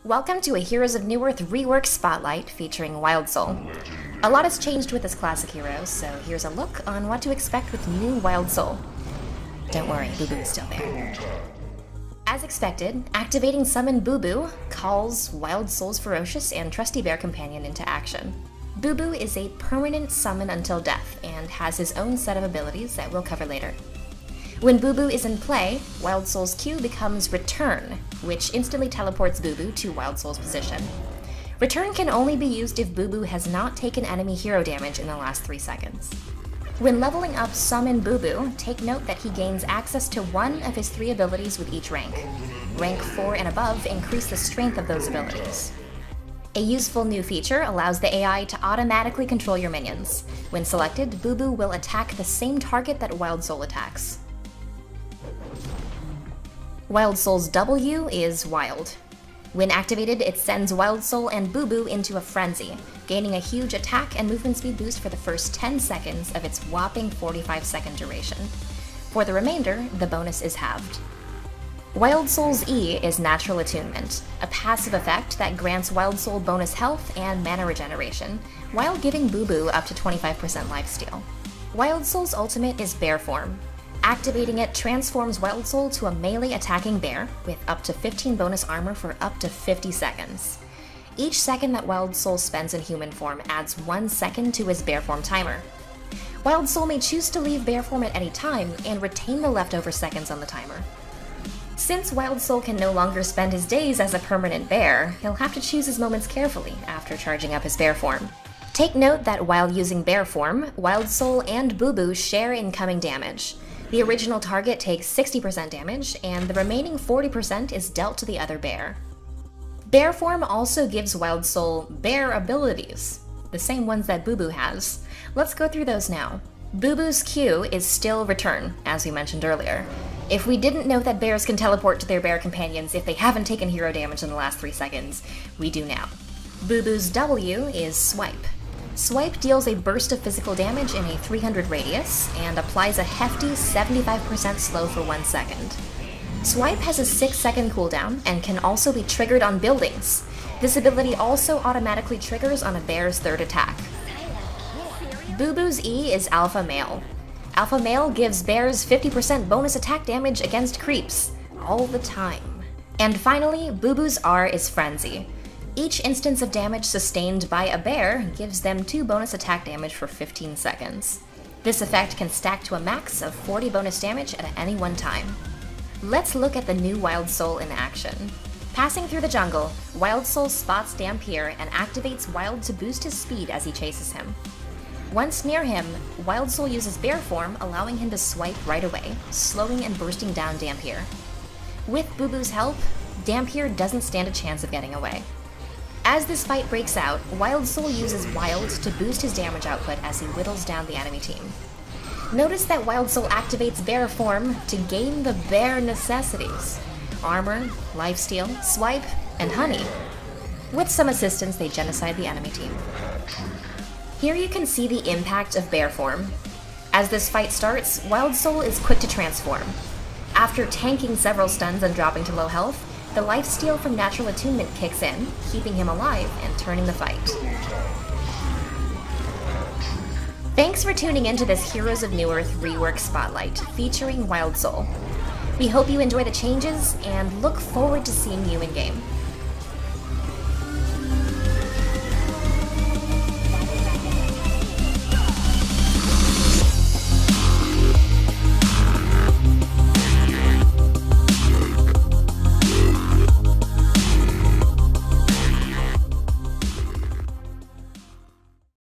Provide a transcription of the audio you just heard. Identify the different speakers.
Speaker 1: Welcome to a Heroes of Newerth rework spotlight featuring Wildsoul. A lot has changed with this classic hero, so here's a look on what to expect with new Wildsoul. Don't worry, Boo Boo is still there. As expected, activating Summon Boo Boo calls Wildsoul's ferocious and trusty bear companion into action. Boo Boo is a permanent summon until death, and has his own set of abilities that we'll cover later. When Boo Boo is in play, Wildsoul's Q becomes Return, which instantly teleports Boo Boo to Wildsoul's position. Return can only be used if Boo Boo has not taken enemy hero damage in the last 3 seconds. When leveling up Summon Boo Boo, take note that he gains access to one of his 3 abilities with each rank. Rank 4 and above increase the strength of those abilities. A useful new feature allows the AI to automatically control your minions. When selected, Boo Boo will attack the same target that Wildsoul attacks. Wildsoul's W is Wild. When activated, it sends Wildsoul and Boo Boo into a frenzy, gaining a huge attack and movement speed boost for the first 10 seconds of its whopping 45-second duration. For the remainder, the bonus is halved. Wildsoul's E is Natural Attunement, a passive effect that grants Wildsoul bonus health and mana regeneration, while giving Boo Boo up to 25% lifesteal. Wildsoul's ultimate is Bear Form. Activating it transforms Wildsoul to a melee attacking bear, with up to 15 bonus armor for up to 50 seconds. Each second that Wildsoul spends in human form adds 1 second to his bear form timer. Wildsoul may choose to leave bear form at any time and retain the leftover seconds on the timer. Since Wildsoul can no longer spend his days as a permanent bear, he'll have to choose his moments carefully after charging up his bear form. Take note that while using bear form, Wildsoul and Boo Boo share incoming damage. The original target takes 60% damage, and the remaining 40% is dealt to the other bear. Bear form also gives Wildsoul bear abilities, the same ones that Boo Boo has. Let's go through those now. Boo Boo's Q is still Return, as we mentioned earlier. If we didn't know that bears can teleport to their bear companions if they haven't taken hero damage in the last 3 seconds, we do now. Boo Boo's W is Swipe. Swipe deals a burst of physical damage in a 300 radius, and applies a hefty 75% slow for 1 second. Swipe has a 6-second cooldown, and can also be triggered on buildings. This ability also automatically triggers on a bear's 3rd attack. Boo Boo's E is Alpha Male. Alpha Male gives bears 50% bonus attack damage against creeps, all the time. And finally, Boo Boo's R is Frenzy. Each instance of damage sustained by a bear gives them 2 bonus attack damage for 15 seconds. This effect can stack to a max of 40 bonus damage at any one time. Let's look at the new Wildsoul in action. Passing through the jungle, Wildsoul spots Dampier and activates Wild to boost his speed as he chases him. Once near him, Wildsoul uses bear form, allowing him to swipe right away, slowing and bursting down Dampier. With Boo Boo's help, Dampier doesn't stand a chance of getting away. As this fight breaks out, Wildsoul uses Wild to boost his damage output as he whittles down the enemy team. Notice that Wildsoul activates bear form to gain the bear necessities: armor, lifesteal, swipe, and honey. With some assistance, they genocide the enemy team. Here you can see the impact of bear form. As this fight starts, Wildsoul is quick to transform. After tanking several stuns and dropping to low health, the lifesteal from Natural Attunement kicks in, keeping him alive and turning the fight. Thanks for tuning into this Heroes of Newerth rework spotlight featuring Wildsoul. We hope you enjoy the changes and look forward to seeing you in game.